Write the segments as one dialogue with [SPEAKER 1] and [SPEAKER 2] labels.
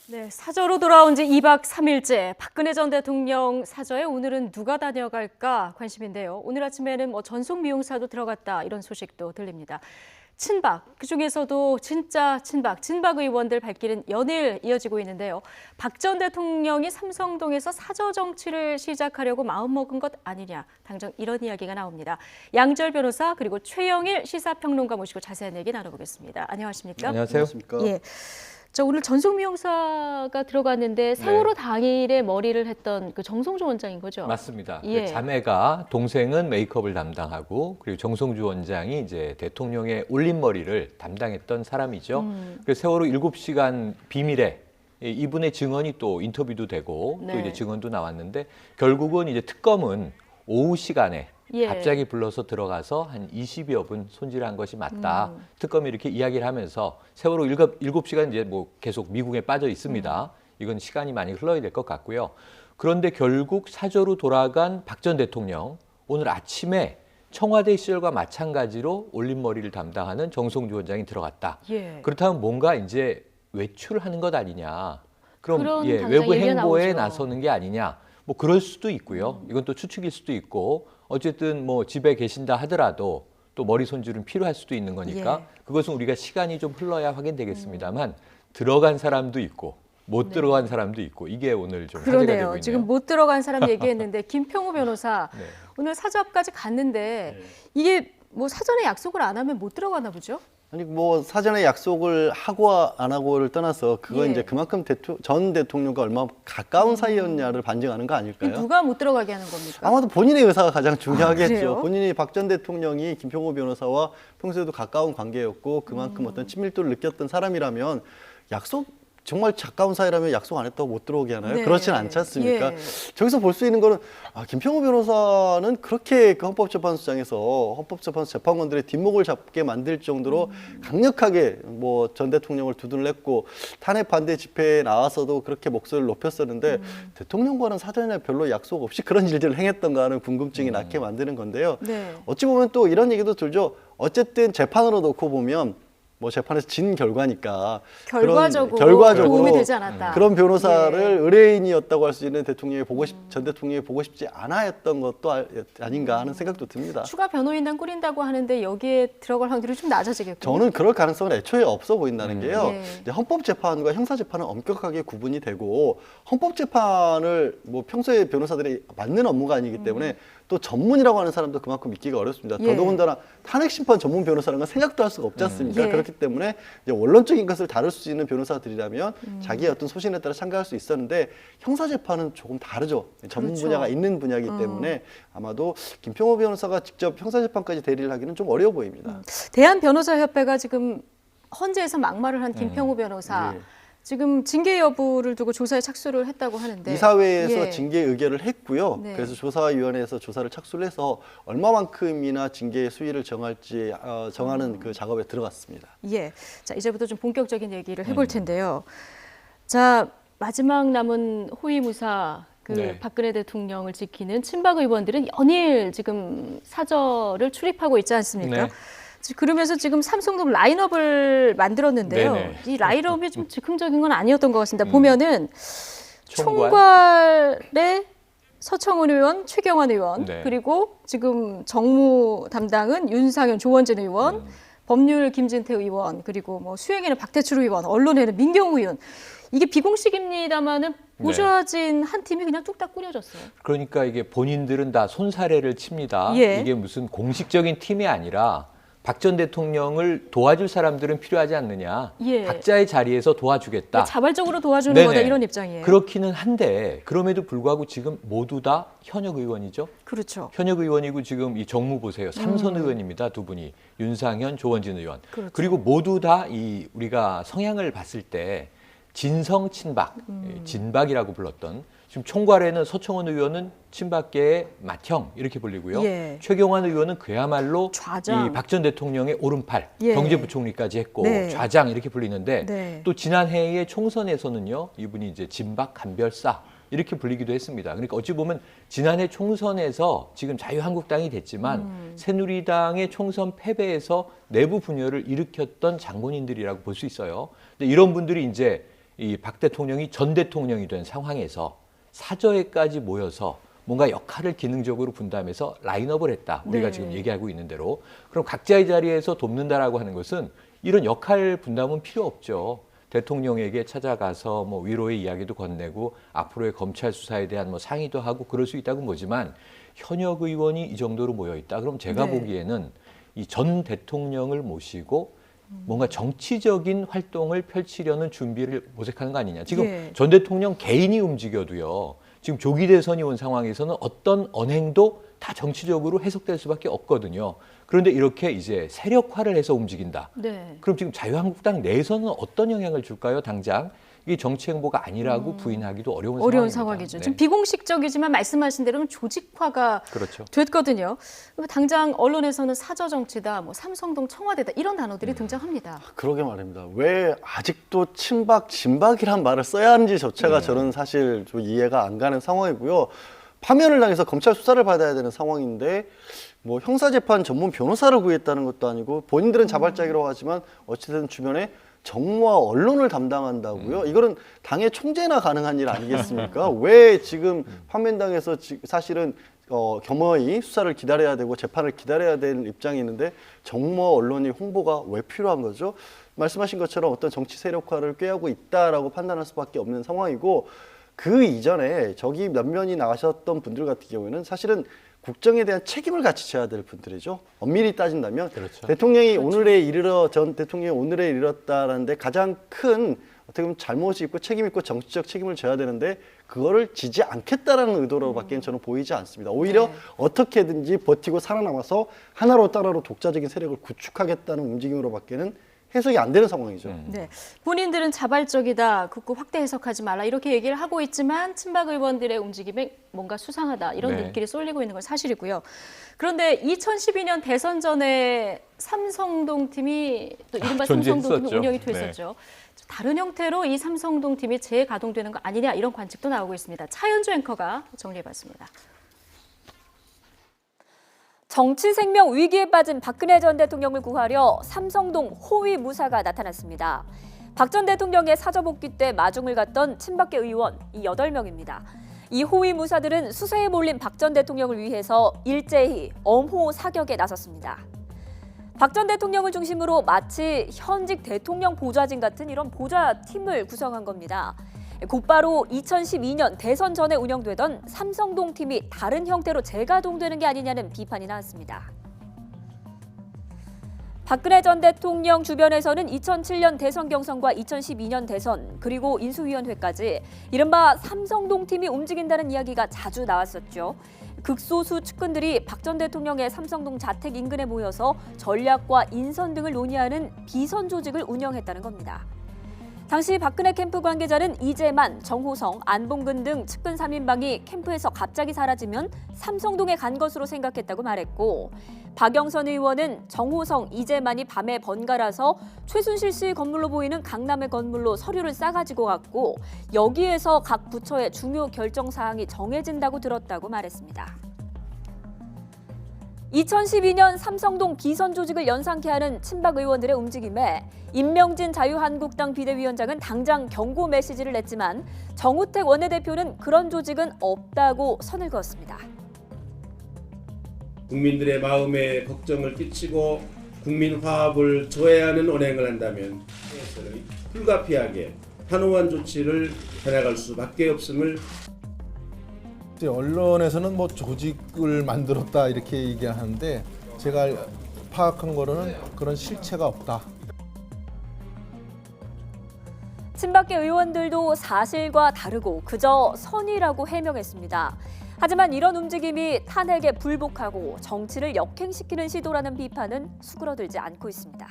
[SPEAKER 1] 네, 사저로 돌아온 지 2박 3일째 박근혜 전 대통령 사저에 오늘은 누가 다녀갈까 관심인데요. 오늘 아침에는 전속 미용사도 들어갔다 이런 소식도 들립니다. 친박, 그중에서도 진짜 진박 의원들 발길은 연일 이어지고 있는데요. 박 전 대통령이 삼성동에서 사저 정치를 시작하려고 마음먹은 것 아니냐, 당장 이런 이야기가 나옵니다. 양지열 변호사 그리고 최영일 시사평론가 모시고 자세한 얘기 나눠보겠습니다. 안녕하십니까?
[SPEAKER 2] 안녕하세요.
[SPEAKER 1] 예. 오늘 전속 미용사가 들어갔는데 세월호 당일에 머리를 했던 그 정성주 원장인 거죠?
[SPEAKER 2] 맞습니다.
[SPEAKER 1] 예.
[SPEAKER 2] 그 자매가 동생은 메이크업을 담당하고 그리고 정성주 원장이 이제 대통령의 올림머리를 담당했던 사람이죠. 그 세월호 7시간 비밀에 이분의 증언이 또 인터뷰도 되고
[SPEAKER 1] 네.
[SPEAKER 2] 또 이제 증언도 나왔는데 결국은 이제 특검은 오후 시간에
[SPEAKER 1] 예.
[SPEAKER 2] 갑자기 불러서 들어가서 한 20여 분 손질한 것이 맞다. 특검이 이렇게 이야기를 하면서 세월호 7시간 이제 뭐 계속 미국에 빠져 있습니다. 이건 시간이 많이 흘러야 될 것 같고요. 그런데 결국 사저로 돌아간 박 전 대통령 오늘 아침에 청와대 시절과 마찬가지로 올림머리를 담당하는 정성주 원장이 들어갔다.
[SPEAKER 1] 예.
[SPEAKER 2] 그렇다면 뭔가 이제 외출하는 것 아니냐. 그럼
[SPEAKER 1] 그런 당장
[SPEAKER 2] 외부
[SPEAKER 1] 얘기가
[SPEAKER 2] 행보에
[SPEAKER 1] 나오죠.
[SPEAKER 2] 나서는 게 아니냐. 뭐 그럴 수도 있고요. 이건 또 추측일 수도 있고 어쨌든 뭐 집에 계신다 하더라도 또 머리 손질은 필요할 수도 있는 거니까
[SPEAKER 1] 예.
[SPEAKER 2] 그것은 우리가 시간이 좀 흘러야 확인되겠습니다만 들어간 사람도 있고 못 들어간 사람도 있고 이게 오늘 좀 화제가 되고
[SPEAKER 1] 그러네요.
[SPEAKER 2] 있네요.
[SPEAKER 1] 지금 못 들어간 사람 얘기했는데 김평우 변호사
[SPEAKER 2] 네.
[SPEAKER 1] 오늘 사저 앞까지 갔는데 이게 뭐 사전에 약속을 안 하면 못 들어가나 보죠?
[SPEAKER 3] 아니 뭐 사전에 약속을 하고 안 하고를 떠나서 그건
[SPEAKER 1] 예.
[SPEAKER 3] 이제 그만큼 전 대통령과 얼마나 가까운 사이였냐를 반증하는 거 아닐까요?
[SPEAKER 1] 누가 못 들어가게 하는 겁니까?
[SPEAKER 3] 아마도 본인의 의사가 가장
[SPEAKER 1] 그래요?
[SPEAKER 3] 중요하겠죠. 본인이 박 전 대통령이 김평호 변호사와 평소에도 가까운 관계였고 그만큼 어떤 친밀도를 느꼈던 사람이라면 약속 정말 가까운 사이라면 약속 안 했다고 못 들어오게 하나요?
[SPEAKER 1] 네.
[SPEAKER 3] 그렇지는 않지 않습니까?
[SPEAKER 1] 예.
[SPEAKER 3] 저기서 볼 수 있는 거는 김평호 변호사는 그렇게 그 헌법재판소장에서 헌법재판소 재판관들의 뒷목을 잡게 만들 정도로 강력하게 뭐 전 대통령을 두둔을 했고 탄핵 반대 집회에 나와서도 그렇게 목소리를 높였었는데 대통령과는 사전에 별로 약속 없이 그런 일들을 행했던가 하는 궁금증이 낳게 만드는 건데요.
[SPEAKER 1] 네.
[SPEAKER 3] 어찌 보면 또 이런 얘기도 들죠. 어쨌든 재판으로 놓고 보면 뭐 재판에서 진 결과니까
[SPEAKER 1] 결과적으로 도움이 되지 않았다.
[SPEAKER 3] 그런 변호사를
[SPEAKER 1] 예.
[SPEAKER 3] 의뢰인이었다고 할 수 있는 전 대통령이 보고 싶지 않아 했던 것도 아닌가 하는 생각도 듭니다.
[SPEAKER 1] 추가 변호인단 꾸린다고 하는데 여기에 들어갈 확률이 좀 낮아지겠군요.
[SPEAKER 3] 저는 그럴 가능성은 애초에 없어 보인다는 게요.
[SPEAKER 1] 예.
[SPEAKER 3] 이제 헌법재판과 형사재판은 엄격하게 구분이 되고 헌법재판을 뭐 평소에 변호사들이 맡는 업무가 아니기 때문에 또 전문이라고 하는 사람도 그만큼 믿기가 어렵습니다.
[SPEAKER 1] 예.
[SPEAKER 3] 더더군다나 탄핵심판 전문 변호사라는 건 생각도 할 수가 없지 않습니까?
[SPEAKER 1] 예.
[SPEAKER 3] 그렇기 때문에 이제 원론적인 것을 다룰 수 있는 변호사들이라면 자기의 어떤 소신에 따라 참가할 수 있었는데 형사재판은 조금 다르죠. 전문
[SPEAKER 1] 그렇죠.
[SPEAKER 3] 분야가 있는 분야이기 때문에 아마도 김평호 변호사가 직접 형사재판까지 대리를 하기는 좀 어려워 보입니다.
[SPEAKER 1] 대한변호사협회가 지금 헌재에서 막말을 한 김평우 변호사
[SPEAKER 3] 예.
[SPEAKER 1] 지금 징계 여부를 두고 조사에 착수를 했다고 하는데
[SPEAKER 3] 이사회에서
[SPEAKER 1] 예.
[SPEAKER 3] 징계 의결을 했고요.
[SPEAKER 1] 네.
[SPEAKER 3] 그래서 조사위원회에서 조사를 착수를 해서 얼마만큼이나 징계의 수위를 정할지 정하는 그 작업에 들어갔습니다.
[SPEAKER 1] 예. 자, 이제부터 좀 본격적인 얘기를 해볼 텐데요. 자, 마지막 남은 호위무사
[SPEAKER 2] 네.
[SPEAKER 1] 박근혜 대통령을 지키는 친박 의원들은 연일 지금 사저를 출입하고 있지 않습니까?
[SPEAKER 2] 네.
[SPEAKER 1] 그러면서 지금 삼성동 라인업을 만들었는데요.
[SPEAKER 2] 네네.
[SPEAKER 1] 이 라인업이 좀 즉흥적인 건 아니었던 것 같습니다. 보면은
[SPEAKER 2] 총괄?
[SPEAKER 1] 총괄의 서청원 의원, 최경환 의원,
[SPEAKER 2] 네.
[SPEAKER 1] 그리고 지금 정무 담당은 윤상현, 조원진 의원, 법률 김진태 의원, 그리고 뭐 수행에는 박대출 의원, 언론에는 민경우 의원. 이게 비공식입니다만은 보좌진 한 팀이 그냥 뚝딱 꾸려졌어요.
[SPEAKER 2] 그러니까 이게 본인들은 다 손사래를 칩니다.
[SPEAKER 1] 예.
[SPEAKER 2] 이게 무슨 공식적인 팀이 아니라 박 전 대통령을 도와줄 사람들은 필요하지 않느냐.
[SPEAKER 1] 예.
[SPEAKER 2] 각자의 자리에서 도와주겠다.
[SPEAKER 1] 자발적으로 도와주는
[SPEAKER 2] 네네.
[SPEAKER 1] 거다 이런 입장이에요.
[SPEAKER 2] 그렇기는 한데 그럼에도 불구하고 지금 모두 다 현역 의원이죠.
[SPEAKER 1] 그렇죠.
[SPEAKER 2] 현역 의원이고 지금 이 정무 보세요. 삼선 의원입니다. 두 분이. 윤상현, 조원진 의원.
[SPEAKER 1] 그렇죠.
[SPEAKER 2] 그리고 모두 다 이 우리가 성향을 봤을 때 진성 친박, 진박이라고 불렀던 지금 총괄에는 서청원 의원은 친박계의 맏형 이렇게 불리고요.
[SPEAKER 1] 예.
[SPEAKER 2] 최경환 의원은 그야말로
[SPEAKER 1] 좌장.
[SPEAKER 2] 이 박 전 대통령의 오른팔,
[SPEAKER 1] 예.
[SPEAKER 2] 경제부총리까지 했고
[SPEAKER 1] 네.
[SPEAKER 2] 좌장 이렇게 불리는데
[SPEAKER 1] 네.
[SPEAKER 2] 또 지난해의 총선에서는요. 이분이 이제 진박 간별사 이렇게 불리기도 했습니다. 그러니까 어찌 보면 지난해 총선에서 지금 자유한국당이 됐지만 새누리당의 총선 패배에서 내부 분열을 일으켰던 장본인들이라고 볼 수 있어요. 근데 이런 분들이 이제 이 박 대통령이 전 대통령이 된 상황에서 사저에까지 모여서 뭔가 역할을 기능적으로 분담해서 라인업을 했다. 우리가
[SPEAKER 1] 네.
[SPEAKER 2] 지금 얘기하고 있는 대로. 그럼 각자의 자리에서 돕는다라고 하는 것은 이런 역할 분담은 필요 없죠. 대통령에게 찾아가서 뭐 위로의 이야기도 건네고 앞으로의 검찰 수사에 대한 뭐 상의도 하고 그럴 수 있다고 보지만 현역 의원이 이 정도로 모여 있다. 그럼 제가
[SPEAKER 1] 네.
[SPEAKER 2] 보기에는 이 전 대통령을 모시고 뭔가 정치적인 활동을 펼치려는 준비를 모색하는 거 아니냐. 지금
[SPEAKER 1] 예.
[SPEAKER 2] 전 대통령 개인이 움직여도요. 지금 조기 대선이 온 상황에서는 어떤 언행도 다 정치적으로 해석될 수밖에 없거든요. 그런데 이렇게 이제 세력화를 해서 움직인다.
[SPEAKER 1] 네.
[SPEAKER 2] 그럼 지금 자유한국당 내에서는 어떤 영향을 줄까요? 당장 이게 정치 행보가 아니라고 부인하기도 어려운
[SPEAKER 1] 어려운
[SPEAKER 2] 상황입니다.
[SPEAKER 1] 상황이죠.
[SPEAKER 2] 네.
[SPEAKER 1] 지금 비공식적이지만 말씀하신 대로 조직화가
[SPEAKER 2] 그렇죠.
[SPEAKER 1] 됐거든요. 당장 언론에서는 사저 정치다, 뭐 삼성동 청와대다 이런 단어들이 등장합니다.
[SPEAKER 3] 그러게 말입니다. 왜 아직도 친박, 진박이란 말을 써야 하는지조차가 저는 사실 좀 이해가 안 가는 상황이고요. 파면을 당해서 검찰 수사를 받아야 되는 상황인데 뭐 형사재판 전문 변호사를 구했다는 것도 아니고 본인들은 자발적이라고 하지만 어쨌든 주변에 정무와 언론을 담당한다고요. 이거는 당의 총재나 가능한 일 아니겠습니까? 왜 지금 파면당해서 사실은 겸허히 수사를 기다려야 되고 재판을 기다려야 되는 입장이 있는데 정무와 언론이 홍보가 왜 필요한 거죠? 말씀하신 것처럼 어떤 정치 세력화를 꾀하고 있다라고 판단할 수밖에 없는 상황이고 그 이전에 저기 몇 면이 나가셨던 분들 같은 경우에는 사실은 국정에 대한 책임을 같이 져야 될 분들이죠. 엄밀히 따진다면
[SPEAKER 2] 그렇죠.
[SPEAKER 3] 대통령이 오늘에 이르러 전 대통령이 오늘에 이르렀다라는데 가장 큰 어떻게 보면 잘못이 있고 책임 있고 정치적 책임을 져야 되는데 그거를 지지 않겠다라는 의도로밖에 저는 보이지 않습니다. 오히려
[SPEAKER 1] 네.
[SPEAKER 3] 어떻게든지 버티고 살아남아서 하나로 따라로 독자적인 세력을 구축하겠다는 움직임으로밖에는 해석이 안 되는 상황이죠.
[SPEAKER 1] 네, 본인들은 자발적이다, 극구 확대 해석하지 말라 이렇게 얘기를 하고 있지만 친박 의원들의 움직임에 뭔가 수상하다 이런
[SPEAKER 2] 네.
[SPEAKER 1] 눈길이 쏠리고 있는 건 사실이고요. 그런데 2012년 대선 전에 삼성동 팀이 또 이른바 삼성동 팀이
[SPEAKER 2] 존재했었죠.
[SPEAKER 1] 운영이 됐었죠. 다른 형태로 이 삼성동 팀이 재가동되는 거 아니냐 이런 관측도 나오고 있습니다. 차현주 앵커가 정리해봤습니다.
[SPEAKER 4] 정치 생명 위기에 빠진 박근혜 전 대통령을 구하려 삼성동 호위 무사가 나타났습니다. 박 전 대통령의 사저복귀 때 마중을 갔던 친박계 의원 이 8명입니다. 이 호위 무사들은 수세에 몰린 박 전 대통령을 위해서 일제히 엄호 사격에 나섰습니다. 박 전 대통령을 중심으로 마치 현직 대통령 보좌진 같은 이런 보좌팀을 구성한 겁니다. 곧바로 2012년 대선 전에 운영되던 삼성동 팀이 다른 형태로 재가동되는 게 아니냐는 비판이 나왔습니다. 박근혜 전 대통령 주변에서는 2007년 대선 경선과 2012년 대선 그리고 인수위원회까지 이른바 삼성동 팀이 움직인다는 이야기가 자주 나왔었죠. 극소수 측근들이 박 전 대통령의 삼성동 자택 인근에 모여서 전략과 인선 등을 논의하는 비선 조직을 운영했다는 겁니다. 당시 박근혜 캠프 관계자는 이재만, 정호성, 안봉근 등 측근 3인방이 캠프에서 갑자기 사라지면 삼성동에 간 것으로 생각했다고 말했고 박영선 의원은 정호성, 이재만이 밤에 번갈아서 최순실 씨 건물로 보이는 강남의 건물로 서류를 싸가지고 갔고 여기에서 각 부처의 중요 결정 사항이 정해진다고 들었다고 말했습니다. 2012년 삼성동 비선 조직을 연상케 하는 친박 의원들의 움직임에 임명진 자유한국당 비대위원장은 당장 경고 메시지를 냈지만 정우택 원내대표는 그런 조직은 없다고 선을 그었습니다.
[SPEAKER 5] 국민들의 마음에 걱정을 끼치고 국민 화합을 저해하는 언행을 한다면 불가피하게 단호한 조치를 해나갈 수밖에 없음을
[SPEAKER 6] 이제 언론에서는 뭐 조직을 만들었다 이렇게 얘기하는데 제가 파악한 거로는 그런 실체가 없다.
[SPEAKER 4] 친박계 의원들도 사실과 다르고 그저 선의라고 해명했습니다. 하지만 이런 움직임이 탄핵에 불복하고 정치를 역행시키는 시도라는 비판은 수그러들지 않고 있습니다.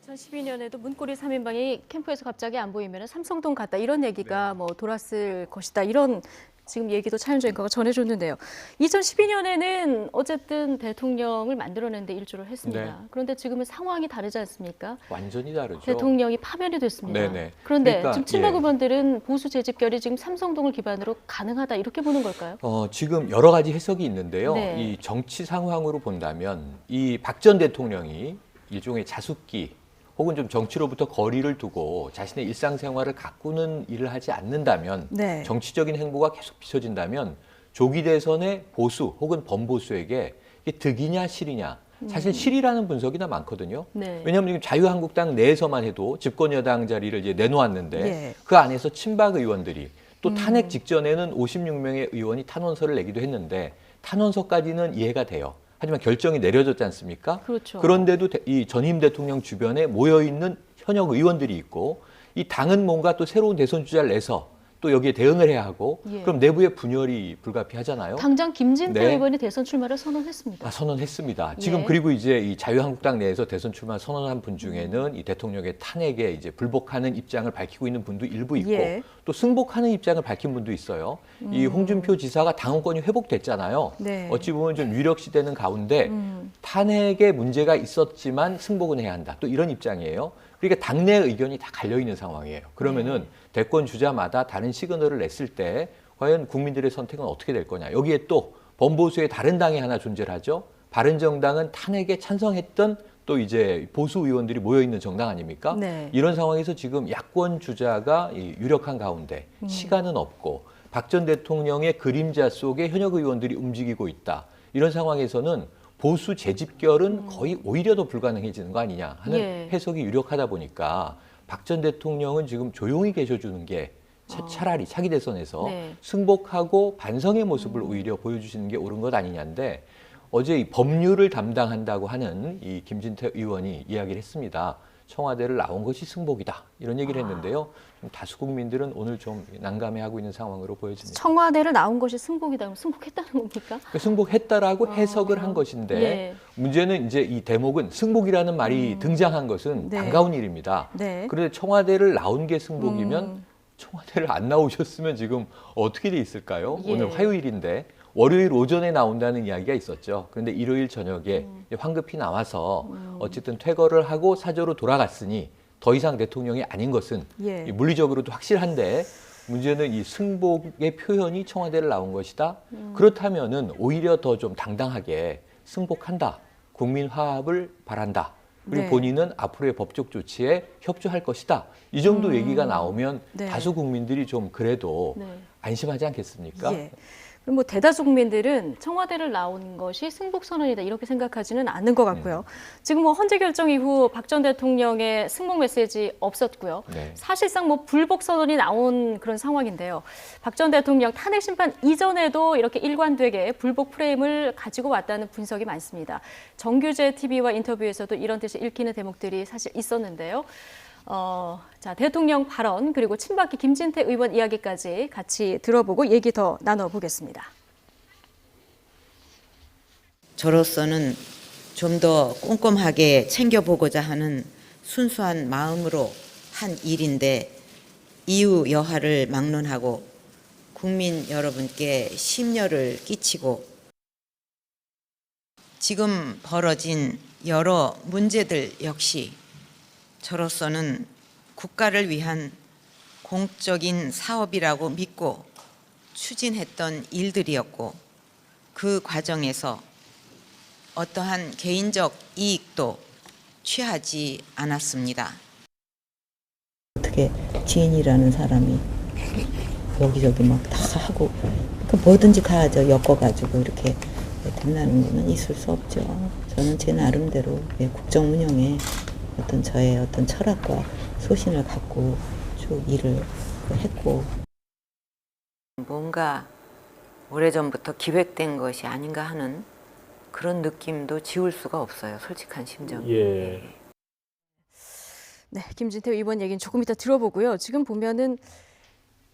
[SPEAKER 1] 2012년에도 문고리 3인방이 캠프에서 갑자기 안 보이면 삼성동 갔다 이런 얘기가 뭐 돌았을 것이다 이런 지금 얘기도 차윤주 앵커가 전해줬는데요. 2012년에는 어쨌든 대통령을 만들어내는데 일조를 했습니다.
[SPEAKER 2] 네.
[SPEAKER 1] 그런데 지금은 상황이 다르지 않습니까?
[SPEAKER 2] 완전히 다르죠.
[SPEAKER 1] 대통령이 파면이 됐습니다.
[SPEAKER 2] 네네.
[SPEAKER 1] 그런데
[SPEAKER 2] 그러니까,
[SPEAKER 1] 지금 친박
[SPEAKER 2] 예.
[SPEAKER 1] 의원들은 보수 재집결이 지금 삼성동을 기반으로 가능하다 이렇게 보는 걸까요?
[SPEAKER 2] 지금 여러 가지 해석이 있는데요.
[SPEAKER 1] 네.
[SPEAKER 2] 이 정치 상황으로 본다면 이 박 전 대통령이 일종의 자숙기 혹은 좀 정치로부터 거리를 두고 자신의 일상생활을 가꾸는 일을 하지 않는다면
[SPEAKER 1] 네.
[SPEAKER 2] 정치적인 행보가 계속 비춰진다면 조기 대선의 보수 혹은 범보수에게 이게 득이냐 실이냐 사실 실이라는 분석이 다 많거든요.
[SPEAKER 1] 네.
[SPEAKER 2] 왜냐하면 지금 자유한국당 내에서만 해도 집권 여당 자리를 이제 내놓았는데
[SPEAKER 1] 예.
[SPEAKER 2] 그 안에서 친박 의원들이 또 탄핵 직전에는 56명의 의원이 탄원서를 내기도 했는데 탄원서까지는 이해가 돼요. 하지만 결정이 내려졌지 않습니까?
[SPEAKER 1] 그렇죠.
[SPEAKER 2] 그런데도 이 전임 대통령 주변에 모여 있는 현역 의원들이 있고 이 당은 뭔가 또 새로운 대선 주자를 내서 또 여기에 대응을 해야 하고
[SPEAKER 1] 예.
[SPEAKER 2] 그럼 내부의 분열이 불가피하잖아요.
[SPEAKER 1] 당장 김진태
[SPEAKER 2] 네.
[SPEAKER 1] 의원이 대선 출마를 선언했습니다.
[SPEAKER 2] 선언했습니다. 지금
[SPEAKER 1] 예.
[SPEAKER 2] 그리고 이제 이 자유한국당 내에서 대선 출마 선언한 분 중에는 이 대통령의 탄핵에 이제 불복하는 입장을 밝히고 있는 분도 일부 있고
[SPEAKER 1] 예.
[SPEAKER 2] 또 승복하는 입장을 밝힌 분도 있어요. 이 홍준표 지사가 당원권이 회복됐잖아요.
[SPEAKER 1] 네.
[SPEAKER 2] 어찌 보면 좀 유력시되는 가운데 탄핵에 문제가 있었지만 승복은 해야 한다. 또 이런 입장이에요. 그러니까 당내 의견이 다 갈려 있는 상황이에요. 그러면은 대권 주자마다 다른 시그널을 냈을 때 과연 국민들의 선택은 어떻게 될 거냐. 여기에 또 범보수의 다른 당이 하나 존재를 하죠. 바른정당은 탄핵에 찬성했던 또 이제 보수 의원들이 모여 있는 정당 아닙니까?
[SPEAKER 1] 네.
[SPEAKER 2] 이런 상황에서 지금 야권 주자가 이 유력한 가운데 시간은 없고 박 전 대통령의 그림자 속에 현역 의원들이 움직이고 있다. 이런 상황에서는 보수 재집결은 거의 오히려 더 불가능해지는 거 아니냐 하는
[SPEAKER 1] 예.
[SPEAKER 2] 해석이 유력하다 보니까 박 전 대통령은 지금 조용히 계셔주는 게 차라리 차기 대선에서
[SPEAKER 1] 네.
[SPEAKER 2] 승복하고 반성의 모습을 오히려 보여주시는 게 옳은 것 아니냐인데 어제 이 법률을 담당한다고 하는 이 김진태 의원이 이야기를 했습니다. 청와대를 나온 것이 승복이다. 이런 얘기를 했는데요. 좀 다수 국민들은 오늘 좀 난감해하고 있는 상황으로 보여집니다.
[SPEAKER 1] 청와대를 나온 것이 승복이다. 그럼 승복했다는 겁니까?
[SPEAKER 2] 승복했다라고 해석을 한 것인데
[SPEAKER 1] 예.
[SPEAKER 2] 문제는 이제 이 대목은 승복이라는 말이 등장한 것은
[SPEAKER 1] 네.
[SPEAKER 2] 반가운 일입니다.
[SPEAKER 1] 네.
[SPEAKER 2] 그런데 청와대를 나온 게 승복이면 청와대를 안 나오셨으면 지금 어떻게 돼 있을까요?
[SPEAKER 1] 예.
[SPEAKER 2] 오늘 화요일인데 월요일 오전에 나온다는 이야기가 있었죠. 그런데 일요일 저녁에 황급히 나와서 어쨌든 퇴거를 하고 사저로 돌아갔으니 더 이상 대통령이 아닌 것은
[SPEAKER 1] 예.
[SPEAKER 2] 이 물리적으로도 확실한데 문제는 이 승복의 표현이 청와대를 나온 것이다. 그렇다면은 오히려 더 좀 당당하게 승복한다. 국민 화합을 바란다. 그리고
[SPEAKER 1] 네.
[SPEAKER 2] 본인은 앞으로의 법적 조치에 협조할 것이다. 이 정도 얘기가 나오면
[SPEAKER 1] 네.
[SPEAKER 2] 다수 국민들이 좀 그래도
[SPEAKER 1] 네.
[SPEAKER 2] 안심하지 않겠습니까?
[SPEAKER 1] 예. 그럼 뭐 대다수 국민들은 청와대를 나온 것이 승복 선언이다 이렇게 생각하지는 않는 것 같고요. 지금 뭐 헌재 결정 이후 박 전 대통령의 승복 메시지 없었고요.
[SPEAKER 2] 네.
[SPEAKER 1] 사실상 뭐 불복 선언이 나온 그런 상황인데요. 박 전 대통령 탄핵 심판 이전에도 이렇게 일관되게 불복 프레임을 가지고 왔다는 분석이 많습니다. 정규재 TV와 인터뷰에서도 이런 뜻이 읽히는 대목들이 사실 있었는데요. 자, 대통령 발언 그리고 친박계 김진태 의원 이야기까지 같이 들어보고 얘기 더 나눠보겠습니다.
[SPEAKER 7] 저로서는 좀 더 꼼꼼하게 챙겨보고자 하는 순수한 마음으로 한 일인데 이유 여하를 막론하고 국민 여러분께 심려를 끼치고 지금 벌어진 여러 문제들 역시 저로서는 국가를 위한 공적인 사업이라고 믿고 추진했던 일들이었고 그 과정에서 어떠한 개인적 이익도 취하지 않았습니다.
[SPEAKER 8] 어떻게 지인이라는 사람이 여기저기 막 다 하고 그 뭐든지 다 엮어가지고 이렇게 된다는 거는 있을 수 없죠. 저는 제 나름대로 국정 운영에 어떤 저의 어떤 철학과 소신을 갖고 쭉 일을 했고 뭔가 오래전부터 기획된 것이 아닌가 하는 그런 느낌도 지울 수가 없어요. 솔직한 심정.
[SPEAKER 5] 예.
[SPEAKER 1] 네, 김진태 의원 얘기는 조금 이따 들어보고요. 지금 보면은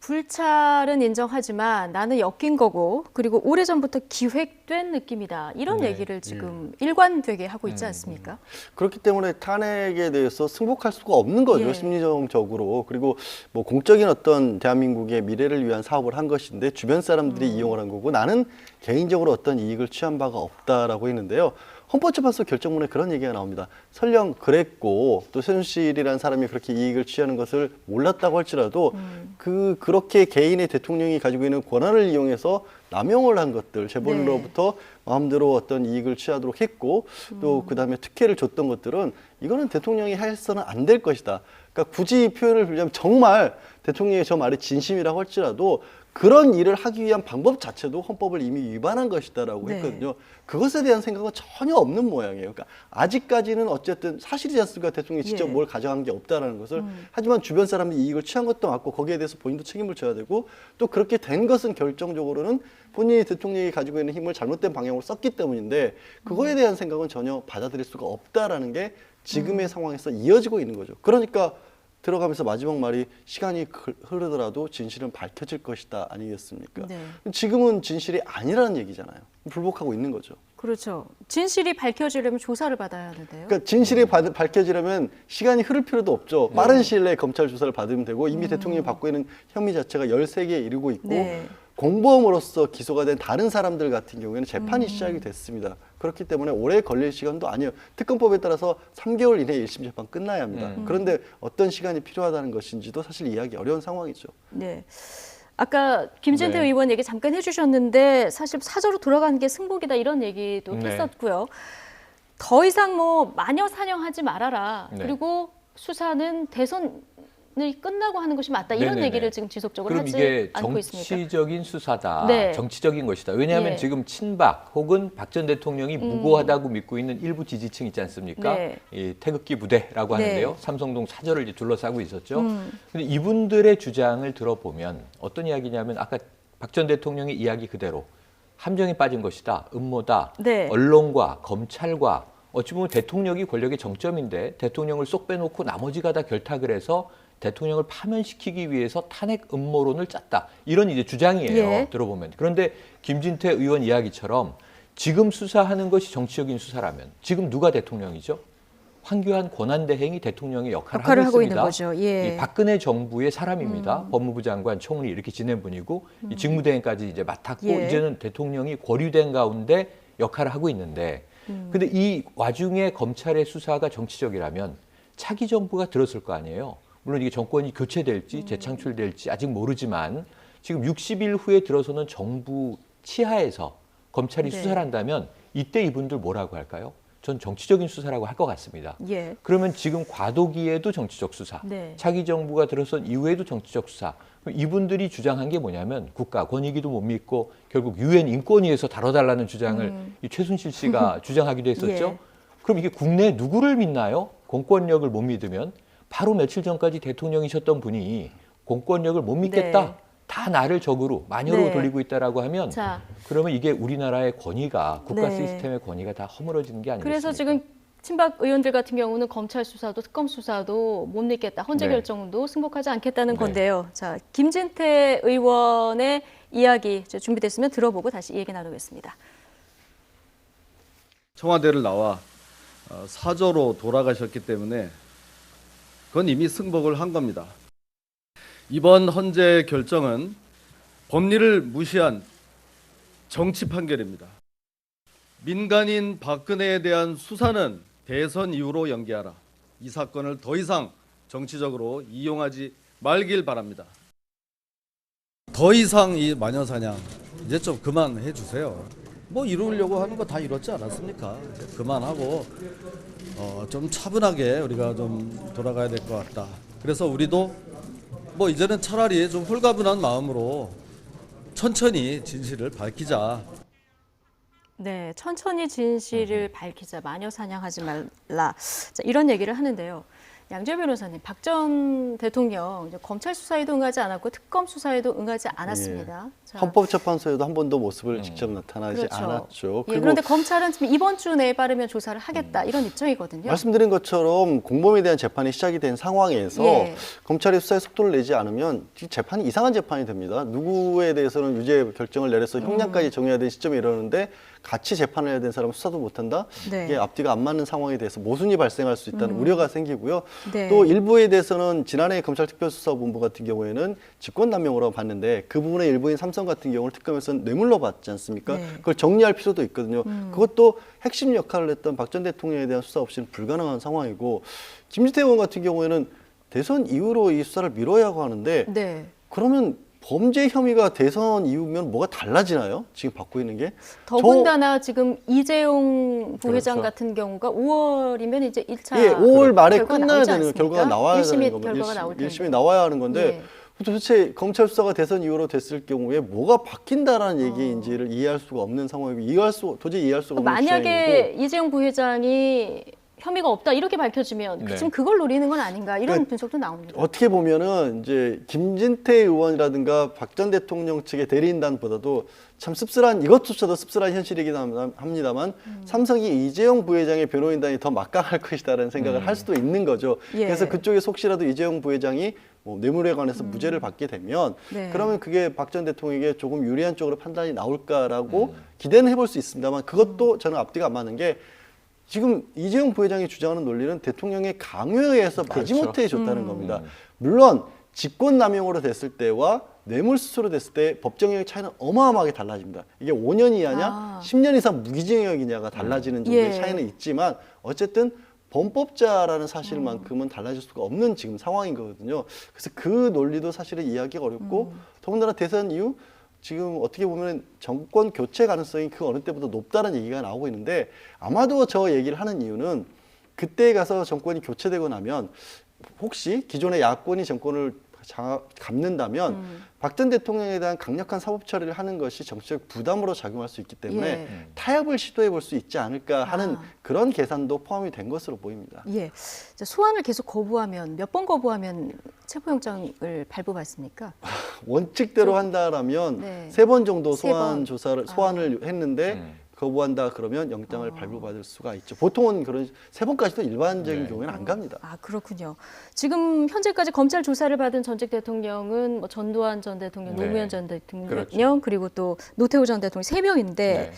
[SPEAKER 1] 불찰은 인정하지만 나는 엮인 거고 그리고 오래전부터 기획된 느낌이다. 이런
[SPEAKER 2] 네.
[SPEAKER 1] 얘기를 지금 일관되게 하고 있지 않습니까?
[SPEAKER 3] 그렇기 때문에 탄핵에 대해서 승복할 수가 없는 거죠.
[SPEAKER 1] 예.
[SPEAKER 3] 심리적으로. 그리고 뭐 공적인 어떤 대한민국의 미래를 위한 사업을 한 것인데 주변 사람들이 이용을 한 거고 나는 개인적으로 어떤 이익을 취한 바가 없다라고 했는데요. 헌법재판소 결정문에 그런 얘기가 나옵니다. 설령 그랬고 또 최순실이라는 사람이 그렇게 이익을 취하는 것을 몰랐다고 할지라도 그렇게 개인의 대통령이 가지고 있는 권한을 이용해서 남용을 한 것들, 재벌로부터 마음대로 어떤 이익을 취하도록 했고 또 그다음에 특혜를 줬던 것들은 이거는 대통령이 해서는 안 될 것이다. 그러니까 굳이 표현을 빌자면 정말 대통령의 저 말이 진심이라고 할지라도 그런 일을 하기 위한 방법 자체도 헌법을 이미 위반한 것이다라고
[SPEAKER 1] 네.
[SPEAKER 3] 했거든요. 그것에 대한 생각은 전혀 없는 모양이에요. 그러니까 아직까지는 어쨌든 사실이지 않습니까? 대통령이 직접
[SPEAKER 1] 예.
[SPEAKER 3] 뭘 가져간 게 없다라는 것을. 하지만 주변 사람들이 이익을 취한 것도 맞고 거기에 대해서 본인도 책임을 져야 되고 또 그렇게 된 것은 결정적으로는 본인이 대통령이 가지고 있는 힘을 잘못된 방향으로 썼기 때문인데 그거에 대한 생각은 전혀 받아들일 수가 없다라는 게 지금의 상황에서 이어지고 있는 거죠. 그러니까 들어가면서 마지막 말이 시간이 흐르더라도 진실은 밝혀질 것이다 아니겠습니까?
[SPEAKER 1] 네.
[SPEAKER 3] 지금은 진실이 아니라는 얘기잖아요. 불복하고 있는 거죠.
[SPEAKER 1] 그렇죠. 진실이 밝혀지려면 조사를 받아야 하는데요.
[SPEAKER 3] 그러니까 진실이 밝혀지려면 시간이 흐를 필요도 없죠. 빠른 시일 내에 검찰 조사를 받으면 되고 이미 대통령이 받고 있는 혐의 자체가 13개에 이르고 있고
[SPEAKER 1] 네.
[SPEAKER 3] 공범으로서 기소가 된 다른 사람들 같은 경우에는 재판이 시작이 됐습니다. 그렇기 때문에 오래 걸릴 시간도 아니에요. 특검법에 따라서 3개월 이내에 1심 재판 끝나야 합니다. 그런데 어떤 시간이 필요하다는 것인지도 사실 이해하기 어려운 상황이죠.
[SPEAKER 1] 네. 아까 김진태
[SPEAKER 2] 네.
[SPEAKER 1] 의원 얘기 잠깐 해주셨는데 사실 사저로 돌아가는 게 승복이다 이런 얘기도
[SPEAKER 2] 네.
[SPEAKER 1] 했었고요. 더 이상 뭐 마녀 사냥하지 말아라.
[SPEAKER 2] 네.
[SPEAKER 1] 그리고 수사는 대선이 끝나고 하는 것이 맞다. 이런
[SPEAKER 2] 네네네.
[SPEAKER 1] 얘기를 지금 지속적으로
[SPEAKER 2] 그럼
[SPEAKER 1] 하지
[SPEAKER 2] 이게
[SPEAKER 1] 않고 있습니까?
[SPEAKER 2] 정치적인 수사다,
[SPEAKER 1] 네.
[SPEAKER 2] 정치적인 것이다. 왜냐하면
[SPEAKER 1] 예.
[SPEAKER 2] 지금 친박 혹은 박 전 대통령이 무고하다고 믿고 있는 일부 지지층 있지 않습니까?
[SPEAKER 1] 네.
[SPEAKER 2] 이 태극기 부대라고
[SPEAKER 1] 네.
[SPEAKER 2] 하는데요. 삼성동 사저를 이제 둘러싸고 있었죠. 근데 이분들의 주장을 들어보면 어떤 이야기냐면 아까 박 전 대통령의 이야기 그대로 함정에 빠진 것이다, 음모다,
[SPEAKER 1] 네.
[SPEAKER 2] 언론과 검찰과 어찌 보면 대통령이 권력의 정점인데 대통령을 쏙 빼놓고 나머지가 다 결탁을 해서 대통령을 파면시키기 위해서 탄핵 음모론을 짰다. 이런 이제 주장이에요.
[SPEAKER 1] 예.
[SPEAKER 2] 들어보면. 그런데 김진태 의원 이야기처럼 지금 수사하는 것이 정치적인 수사라면 지금 누가 대통령이죠? 황교안 권한대행이 대통령의 역할을
[SPEAKER 1] 하고 있는
[SPEAKER 2] 있습니다.
[SPEAKER 1] 거죠. 예.
[SPEAKER 2] 이 박근혜 정부의 사람입니다. 법무부 장관, 총리 이렇게 지낸 분이고 이 직무대행까지 이제 맡았고
[SPEAKER 1] 예.
[SPEAKER 2] 이제는 대통령이 고려된 가운데 역할을 하고 있는데 근데 이 와중에 검찰의 수사가 정치적이라면 차기 정부가 들었을 거 아니에요. 물론 이게 정권이 교체될지 재창출될지 아직 모르지만 지금 60일 후에 들어서는 정부 치하에서 검찰이
[SPEAKER 1] 네.
[SPEAKER 2] 수사를 한다면 이때 이분들 뭐라고 할까요? 전 정치적인 수사라고 할 것 같습니다.
[SPEAKER 1] 예.
[SPEAKER 2] 그러면 지금 과도기에도 정치적 수사,
[SPEAKER 1] 네.
[SPEAKER 2] 차기 정부가 들어선 이후에도 정치적 수사. 그럼 이분들이 주장한 게 뭐냐면 국가 권익위도 못 믿고 결국 유엔 인권위에서 다뤄달라는 주장을 이 최순실 씨가 주장하기도 했었죠.
[SPEAKER 1] 예.
[SPEAKER 2] 그럼 이게 국내 누구를 믿나요? 공권력을 못 믿으면 바로 며칠 전까지 대통령이셨던 분이 공권력을 못 믿겠다.
[SPEAKER 1] 네.
[SPEAKER 2] 다 나를 적으로 마녀로
[SPEAKER 1] 네.
[SPEAKER 2] 돌리고 있다라고 하면
[SPEAKER 1] 자,
[SPEAKER 2] 그러면 이게 우리나라의 권위가 국가
[SPEAKER 1] 네.
[SPEAKER 2] 시스템의 권위가 다 허물어지는 게 아니겠습니까?
[SPEAKER 1] 그래서 지금 친박 의원들 같은 경우는 검찰 수사도 특검 수사도 못 믿겠다. 헌재
[SPEAKER 2] 네.
[SPEAKER 1] 결정도 승복하지 않겠다는
[SPEAKER 2] 네.
[SPEAKER 1] 건데요. 자, 김진태 의원의 이야기 이제 준비됐으면 들어보고 다시 얘기 나누겠습니다.
[SPEAKER 9] 청와대를 나와 사저로 돌아가셨기 때문에 그건 이미 승복을 한 겁니다. 이번 헌재 결정은 법리를 무시한 정치 판결입니다. 민간인 박근혜에 대한 수사는 대선 이후로 연기하라. 이 사건을 더 이상 정치적으로 이용하지 말길 바랍니다. 더 이상 이 마녀사냥 이제 좀 그만해 주세요. 뭐 이루려고 하는 거 다 이뤘지 않았습니까? 이제 그만하고 좀 차분하게 우리가 좀 돌아가야 될 것 같다. 그래서 우리도 뭐 이제는 차라리 좀 홀가분한 마음으로 천천히 진실을 밝히자.
[SPEAKER 1] 네, 천천히 진실을 밝히자, 마녀 사냥하지 말라. 자, 이런 얘기를 하는데요. 양재 변호사님, 박 전 대통령 이제 검찰 수사에도 응하지 않았고 특검 수사에도 응하지 않았습니다. 자,
[SPEAKER 3] 헌법재판소에도 한 번도 모습을 직접 나타나지
[SPEAKER 1] 그렇죠.
[SPEAKER 3] 않았죠.
[SPEAKER 1] 예, 그런데 검찰은 지금 이번 주 내에 빠르면 조사를 하겠다 이런 입장이거든요.
[SPEAKER 3] 말씀드린 것처럼 공범에 대한 재판이 시작이 된 상황에서
[SPEAKER 1] 예.
[SPEAKER 3] 검찰이 수사에 속도를 내지 않으면 이 재판이 이상한 재판이 됩니다. 누구에 대해서는 유죄 결정을 내려서 형량까지 정해야 될 시점에 이러는데 같이 재판을 해야 되는 사람은 수사도 못한다.
[SPEAKER 1] 네.
[SPEAKER 3] 이게 앞뒤가 안 맞는 상황에 대해서 모순이 발생할 수 있다는 우려가 생기고요.
[SPEAKER 1] 네.
[SPEAKER 3] 또 일부에 대해서는 지난해 검찰특별수사본부 같은 경우에는 직권남용으로 봤는데 그 부분의 일부인 삼성 같은 경우를 특검에서는 뇌물로 봤지 않습니까?
[SPEAKER 1] 네.
[SPEAKER 3] 그걸 정리할 필요도 있거든요. 그것도 핵심 역할을 했던 박 전 대통령에 대한 수사 없이는 불가능한 상황이고 김진태 의원 같은 경우에는 대선 이후로 이 수사를 미뤄야 하고 하는데
[SPEAKER 1] 네.
[SPEAKER 3] 그러면 범죄 혐의가 대선 이후면 뭐가 달라지나요? 지금 받고 있는 게?
[SPEAKER 1] 더군다나 지금 이재용 부회장
[SPEAKER 3] 그렇죠.
[SPEAKER 1] 같은 경우가 5월이면 이제 1차
[SPEAKER 3] 예, 5월 말에
[SPEAKER 1] 결과가
[SPEAKER 3] 끝나야
[SPEAKER 1] 나오지
[SPEAKER 3] 되는
[SPEAKER 1] 않습니까?
[SPEAKER 3] 결과가 나와야
[SPEAKER 1] 일심이
[SPEAKER 3] 되는 겁니다.
[SPEAKER 1] 결과가 나올 텐데.
[SPEAKER 3] 일심이 나와야 하는 건데
[SPEAKER 1] 예.
[SPEAKER 3] 도대체 검찰 수사가 대선 이후로 됐을 경우에 뭐가 바뀐다라는 얘기인지를 이해할 수가 없는 상황이고 도저히 이해할 수가 없는
[SPEAKER 1] 만약에
[SPEAKER 3] 주장이고
[SPEAKER 1] 이재용 부회장이 혐의가 없다 이렇게 밝혀지면
[SPEAKER 2] 네.
[SPEAKER 1] 지금 그걸 노리는 건 아닌가 이런
[SPEAKER 3] 그러니까
[SPEAKER 1] 분석도 나옵니다.
[SPEAKER 3] 어떻게 보면은 이제 김진태 의원이라든가 박 전 대통령 측의 대리인단보다도 참 씁쓸한 이것조차도 씁쓸한 현실이긴 합니다만 삼성이 이재용 부회장의 변호인단이 더 막강할 것이다라는 생각을 할 수도 있는 거죠.
[SPEAKER 1] 예.
[SPEAKER 3] 그래서 그쪽에서 혹시라도 이재용 부회장이 뭐 뇌물에 관해서 무죄를 받게 되면
[SPEAKER 1] 네.
[SPEAKER 3] 그러면 그게 박 전 대통령에게 조금 유리한 쪽으로 판단이 나올까라고 기대는 해볼 수 있습니다만 그것도 저는 앞뒤가 안 맞는 게 지금 이재용 부회장이 주장하는 논리는 대통령의 강요에 의해서 마지못해 줬다는 겁니다. 물론 직권남용으로 됐을 때와 뇌물수수로 됐을 때 법정형의 차이는 어마어마하게 달라집니다. 이게 5년 이하냐, 10년 이상 무기징역이냐가 달라지는 정도의
[SPEAKER 1] 예.
[SPEAKER 3] 차이는 있지만 어쨌든 범법자라는 사실만큼은 달라질 수가 없는 지금 상황인 거거든요. 그래서 그 논리도 사실은 이해하기가 어렵고 더군다나 대선 이후 지금 어떻게 보면 정권 교체 가능성이 그 어느 때보다 높다는 얘기가 나오고 있는데 아마도 저 얘기를 하는 이유는 그때 가서 정권이 교체되고 나면 혹시 기존의 야권이 정권을 감는다면 박 전 대통령에 대한 강력한 사법 처리를 하는 것이 정치적 부담으로 작용할 수 있기 때문에
[SPEAKER 1] 예.
[SPEAKER 3] 타협을 시도해 볼 수 있지 않을까 하는 그런 계산도 포함이 된 것으로 보입니다.
[SPEAKER 1] 예. 자, 소환을 계속 거부하면 몇 번 거부하면 체포영장을 발부받습니까?
[SPEAKER 3] 원칙대로 한다라면
[SPEAKER 1] 네.
[SPEAKER 3] 3번 정도
[SPEAKER 1] 세 번.
[SPEAKER 3] 소환을 했는데 거부한다 그러면 영장을 발부받을 수가 있죠. 보통은 그런 3번까지도 일반적인 경우에는 안 갑니다.
[SPEAKER 1] 아, 그렇군요. 지금 현재까지 검찰 조사를 받은 전직 대통령은 뭐 전두환 전 대통령,
[SPEAKER 2] 네.
[SPEAKER 1] 노무현 전 대통령,
[SPEAKER 2] 그렇죠.
[SPEAKER 1] 그리고 또 노태우 전 대통령 3명인데
[SPEAKER 2] 네.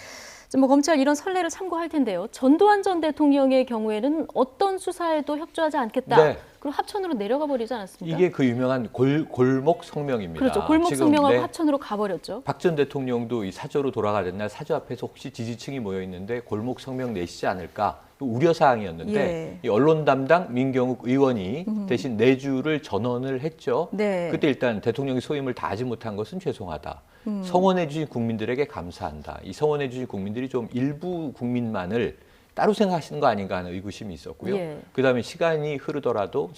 [SPEAKER 1] 뭐 검찰 이런 선례를 참고할 텐데요. 전두환 전 대통령의 경우에는 어떤 수사에도 협조하지 않겠다.
[SPEAKER 2] 네.
[SPEAKER 1] 그리고 합천으로 내려가 버리지 않았습니까?
[SPEAKER 2] 이게 그 유명한 골목 성명입니다.
[SPEAKER 1] 그렇죠. 골목
[SPEAKER 2] 지금,
[SPEAKER 1] 성명하고
[SPEAKER 2] 네,
[SPEAKER 1] 합천으로 가버렸죠.
[SPEAKER 2] 박 전 대통령도 이 사저로 돌아가던 날 사저 앞에서 혹시 지지층이 모여 있는데 골목 성명 내시지 않을까 우려 사항이었는데
[SPEAKER 1] 예.
[SPEAKER 2] 이 언론 담당 민경욱 의원이 대신 내주를 전언을 했죠.
[SPEAKER 1] 네.
[SPEAKER 2] 그때 일단 대통령이 소임을 다하지 못한 것은 죄송하다. 성원해 주신 국민들에게 감사한다. 이 성원해 주신 국민들이 좀 일부 국민만을 따로 생각하시는 거 아닌가 하는 의구심이 있었고요.
[SPEAKER 1] 예.
[SPEAKER 2] 그다음에 시간이 걸리더라도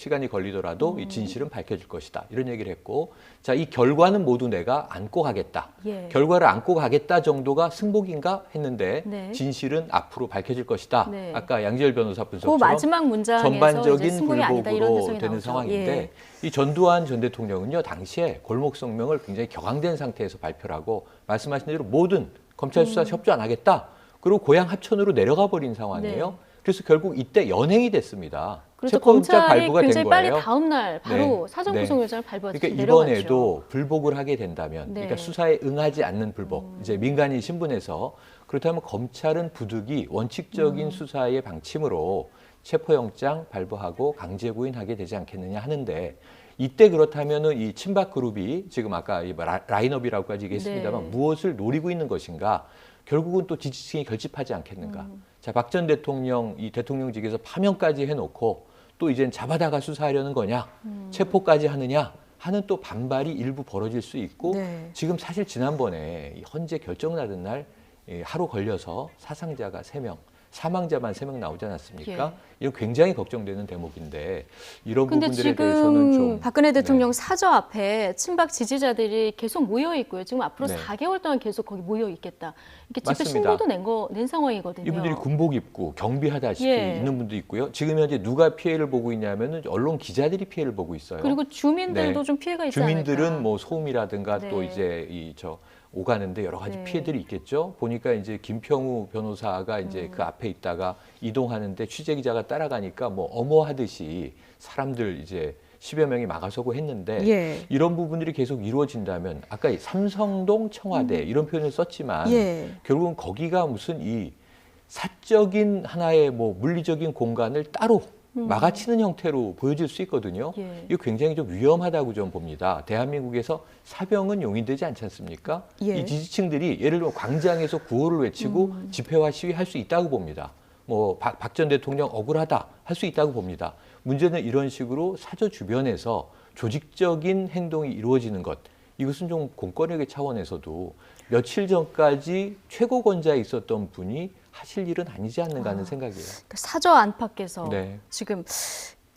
[SPEAKER 2] 이 진실은 밝혀질 것이다. 이런 얘기를 했고 자, 이 결과는 모두 내가 안고 가겠다.
[SPEAKER 1] 예.
[SPEAKER 2] 결과를 안고 가겠다 정도가 승복인가 했는데
[SPEAKER 1] 네.
[SPEAKER 2] 진실은 앞으로 밝혀질 것이다.
[SPEAKER 1] 네.
[SPEAKER 2] 아까 양지열 변호사
[SPEAKER 1] 그
[SPEAKER 2] 분석처럼
[SPEAKER 1] 마지막 문장에서 이제
[SPEAKER 2] 전반적인
[SPEAKER 1] 승복이 아니다 이런
[SPEAKER 2] 불복으로
[SPEAKER 1] 해석이
[SPEAKER 2] 되는
[SPEAKER 1] 나오죠.
[SPEAKER 2] 상황인데
[SPEAKER 1] 예.
[SPEAKER 2] 이 전두환 전 대통령은요 당시에 골목 성명을 굉장히 격앙된 상태에서 발표를 하고 말씀하신 대로 모든 검찰 수사 협조 안 하겠다. 그리고 고향 합천으로 내려가 버린 상황이에요.
[SPEAKER 1] 네.
[SPEAKER 2] 그래서 결국 이때 연행이 됐습니다.
[SPEAKER 1] 그렇죠.
[SPEAKER 2] 체포영장
[SPEAKER 1] 검찰이
[SPEAKER 2] 발부가 된
[SPEAKER 1] 굉장히 빨리
[SPEAKER 2] 거예요.
[SPEAKER 1] 다음 날 바로
[SPEAKER 2] 네.
[SPEAKER 1] 사전
[SPEAKER 2] 네.
[SPEAKER 1] 구속영장을 발부해서
[SPEAKER 2] 그러니까
[SPEAKER 1] 내려갔죠.
[SPEAKER 2] 이번에도 불복을 하게 된다면,
[SPEAKER 1] 네.
[SPEAKER 2] 그러니까 수사에 응하지 않는 불복, 이제 민간인 신분에서 그렇다면 검찰은 부득이 원칙적인 수사의 방침으로 체포영장 발부하고 강제 구인하게 되지 않겠느냐 하는데 이때 그렇다면은 이 친박 그룹이 지금 아까 이 라인업이라고까지 얘기했습니다만
[SPEAKER 1] 네.
[SPEAKER 2] 무엇을 노리고 있는 것인가? 결국은 또 지지층이 결집하지 않겠는가? 자, 박 전 대통령 이 대통령직에서 파면까지 해놓고 또 이젠 잡아다가 수사하려는 거냐? 체포까지 하느냐? 하는 또 반발이 일부 벌어질 수 있고
[SPEAKER 1] 네.
[SPEAKER 2] 지금 사실 지난번에 이 헌재 결정 나는 날 하루 걸려서 사상자가 3명, 사망자만 3명 나오지 않았습니까? 이거 굉장히 걱정되는 대목인데 이런
[SPEAKER 1] 근데
[SPEAKER 2] 부분들에 대해서는
[SPEAKER 1] 지금
[SPEAKER 2] 좀
[SPEAKER 1] 박근혜 대통령
[SPEAKER 2] 네.
[SPEAKER 1] 사저 앞에 친박 지지자들이 계속 모여 있고요. 지금 앞으로
[SPEAKER 2] 네.
[SPEAKER 1] 4개월 동안 계속 거기 모여 있겠다. 이렇게 집회
[SPEAKER 2] 맞습니다.
[SPEAKER 1] 신고도 낸 상황이거든요.
[SPEAKER 2] 이분들이 군복 입고 경비하다시피
[SPEAKER 1] 예.
[SPEAKER 2] 있는 분도 있고요. 지금 현재 누가 피해를 보고 있냐면은 언론 기자들이 피해를 보고 있어요.
[SPEAKER 1] 그리고 주민들도
[SPEAKER 2] 네.
[SPEAKER 1] 좀 피해가 있지
[SPEAKER 2] 주민들은
[SPEAKER 1] 않을까.
[SPEAKER 2] 뭐 소음이라든가
[SPEAKER 1] 네.
[SPEAKER 2] 또 이제 오가는데 여러 가지
[SPEAKER 1] 네.
[SPEAKER 2] 피해들이 있겠죠. 보니까 이제 김평우 변호사가 이제 그 앞에 있다가 이동하는데 취재 기자가 따라가니까 뭐 어머하듯이 사람들 이제 10여 명이 막아서고 했는데
[SPEAKER 1] 예.
[SPEAKER 2] 이런 부분들이 계속 이루어진다면 아까 이 삼성동 청와대 이런 표현을 썼지만
[SPEAKER 1] 예.
[SPEAKER 2] 결국은 거기가 무슨 이 사적인 하나의 뭐 물리적인 공간을 따로 막아치는 형태로 보여질 수 있거든요.
[SPEAKER 1] 예.
[SPEAKER 2] 이거 굉장히 좀 위험하다고 좀 봅니다. 대한민국에서 사병은 용인되지 않지 않습니까?
[SPEAKER 1] 예.
[SPEAKER 2] 이 지지층들이 예를 들면 광장에서 구호를 외치고 집회와 시위할 수 있다고 봅니다. 뭐 박 전 대통령 억울하다 할 수 있다고 봅니다. 문제는 이런 식으로 사저 주변에서 조직적인 행동이 이루어지는 것. 이것은 좀 공권력의 차원에서도 며칠 전까지 최고권자에 있었던 분이 하실 일은 아니지 않는가 하는 생각이에요.
[SPEAKER 1] 그러니까 사저 안팎에서
[SPEAKER 2] 네.
[SPEAKER 1] 지금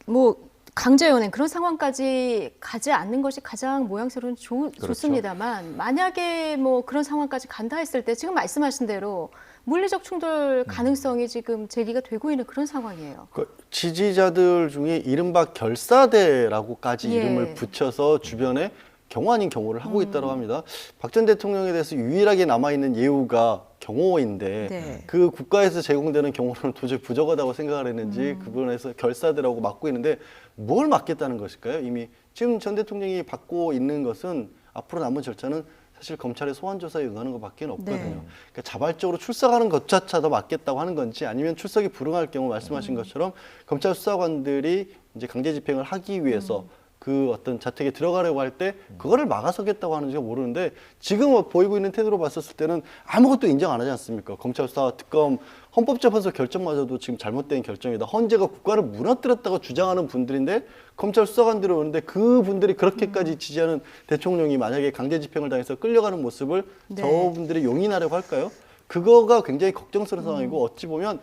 [SPEAKER 1] 뭐 강제연행 그런 상황까지 가지 않는 것이 가장 모양새로운 좋습니다만 만약에 뭐 그런 상황까지 간다 했을 때 지금 말씀하신 대로 물리적 충돌 가능성이 지금 제기가 되고 있는 그런 상황이에요.
[SPEAKER 3] 그 지지자들 중에 이른바 결사대라고까지
[SPEAKER 1] 예.
[SPEAKER 3] 이름을 붙여서 주변에 경호 아닌 경호를 하고 있다고 합니다. 박 전 대통령에 대해서 유일하게 남아있는 예우가 경호인데
[SPEAKER 1] 네.
[SPEAKER 3] 그 국가에서 제공되는 경호는 도저히 부족하다고 생각을 했는지 그 부분에서 결사대라고 맡고 있는데 뭘 맡겠다는 것일까요? 이미 지금 전 대통령이 받고 있는 것은 앞으로 남은 절차는 사실 검찰의 소환 조사에 응하는 것밖에 없거든요.
[SPEAKER 1] 네.
[SPEAKER 3] 그러니까 자발적으로 출석하는 것조차도 맡겠다고 하는 건지 아니면 출석이 불응할 경우 말씀하신 것처럼 검찰 수사관들이 이제 강제 집행을 하기 위해서 그 어떤 자택에 들어가려고 할 때 그거를 막아서겠다고 하는지가 모르는데 지금 보이고 있는 태도로 봤었을 때는 아무것도 인정 안 하지 않습니까? 검찰 수사 특검 헌법재판소 결정마저도 지금 잘못된 결정이다. 헌재가 국가를 무너뜨렸다고 주장하는 분들인데 검찰 수사관들이 오는데 그 분들이 그렇게까지 지지하는 대통령이 만약에 강제 집행을 당해서 끌려가는 모습을
[SPEAKER 1] 네.
[SPEAKER 3] 저분들이 용인하려고 할까요? 그거가 굉장히 걱정스러운 상황이고 어찌 보면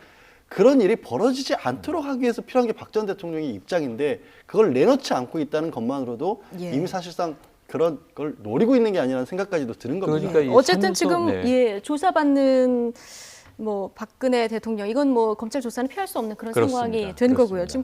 [SPEAKER 3] 그런 일이 벌어지지 않도록 하기 위해서 필요한 게 박 전 대통령의 입장인데 그걸 내놓지 않고 있다는 것만으로도
[SPEAKER 1] 예.
[SPEAKER 3] 이미 사실상 그런 걸 노리고 있는 게 아니라는 생각까지도 드는 겁니다.
[SPEAKER 2] 그러니까 이
[SPEAKER 1] 어쨌든
[SPEAKER 2] 삼성-
[SPEAKER 1] 지금
[SPEAKER 2] 네.
[SPEAKER 1] 예, 조사받는 뭐 박근혜 대통령 이건 뭐 검찰 조사는 피할 수 없는 그런
[SPEAKER 2] 그렇습니다.
[SPEAKER 1] 상황이 된 거고요.
[SPEAKER 2] 그렇습니다.
[SPEAKER 1] 지금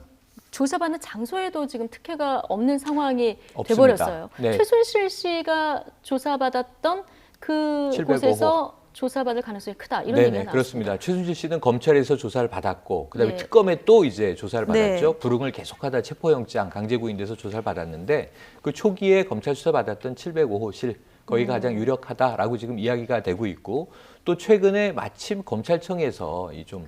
[SPEAKER 1] 조사받는 장소에도 지금 특혜가 없는 상황이
[SPEAKER 2] 없습니다.
[SPEAKER 1] 돼버렸어요.
[SPEAKER 2] 네.
[SPEAKER 1] 최순실 씨가 조사받았던 그
[SPEAKER 2] 705호.
[SPEAKER 1] 곳에서 조사받을 가능성이 크다 이런
[SPEAKER 2] 네네,
[SPEAKER 1] 얘기가 나왔습니다.
[SPEAKER 2] 그렇습니다. 최순실 씨는 검찰에서 조사를 받았고 그다음에
[SPEAKER 1] 네.
[SPEAKER 2] 특검에 또 이제 조사를
[SPEAKER 1] 네.
[SPEAKER 2] 받았죠. 불응을 계속하다 체포영장 강제구인돼서 조사를 받았는데 그 초기에 검찰 수사 받았던 705호실 거기가 가장 유력하다라고 지금 이야기가 되고 있고 또 최근에 마침 검찰청에서 이 좀